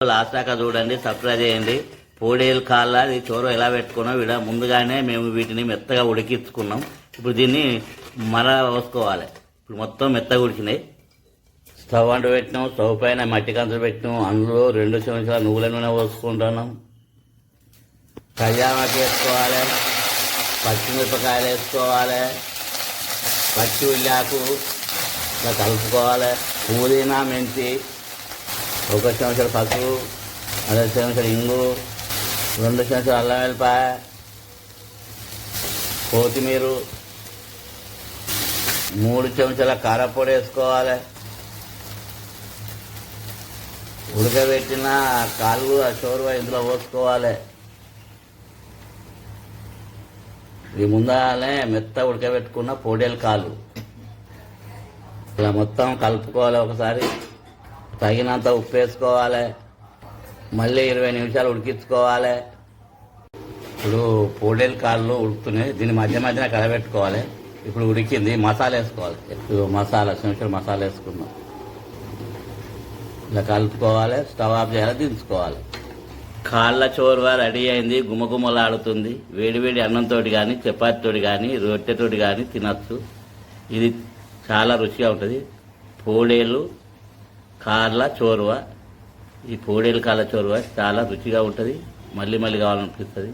Last దాకా చూడండి, subscribe చేయండి. పోడేలు కాళ్ళ ఇది చోర ఎలా పెట్టుకున్నాం ఇక్కడ ముందుగానే మేము వీటిని మెత్తగా ఉడికించుకున్నాం. ఇప్పుడు దీన్ని పోసుకోవాలి. ఇప్పుడు మొత్తం మెత్తగా ఉడికినాయి. స్టవ్ అంటు పెట్టినాం, స్టవ్ పైన మట్టి కంచులు పెట్టినాం. అందులో 2 చెంచాల నువ్వుల నూనె పోసుకుంటున్నాం. కళ్యాణకి వేసుకోవాలి, పచ్చిమిరపకాయలు వేసుకోవాలి, పచ్చి ఉల్లాకు ఇలా కలుపుకోవాలి. పుదీనా, మెంతి, 1 చెంచాల పసుపు, 1/2 చెంచాల ఇంగు, 2 చెంచాల అల్లం వెల్లిపాయ, కొత్తిమీర, 3 చెంచాల కారపొడి వేసుకోవాలి. ఉడకబెట్టిన కాళ్ళు చోరువా ఇందులో పోసుకోవాలి. ఇది ముందానే మెత్త ఉడకబెట్టుకున్న పోడేలు కాళ్ళు ఇలా మొత్తం కలుపుకోవాలి. ఒకసారి తగినంత ఉప్పు వేసుకోవాలి. మళ్ళీ 20 నిమిషాలు ఉడికించుకోవాలి. ఇప్పుడు పోడేలు కాళ్ళు ఉడుకుతున్నాయి, దీన్ని మధ్య మధ్యన కలబెట్టుకోవాలి. ఇప్పుడు ఉడికింది, మసాలా వేసుకోవాలి. ఇప్పుడు చెంచాలు మసాలా వేసుకున్నాం. ఇలా కలుపుకోవాలి, స్టవ్ ఆఫ్ చేయాలి, దించుకోవాలి. కాళ్ళ చోరువా రెడీ అయింది, గుమగుమలాడుతుంది. వేడివేడి అన్నంతో కానీ, చపాతీతో కానీ, రొట్టెతోటి కానీ తినచ్చు. ఇది చాలా రుచిగా ఉంటుంది. పోడేలు కాళ్ళ చోరువా, ఈ పోడేలు కాళ్ళ చోరువా చాలా రుచిగా ఉంటుంది. మళ్ళీ మళ్ళీ కావాలనిపిస్తుంది.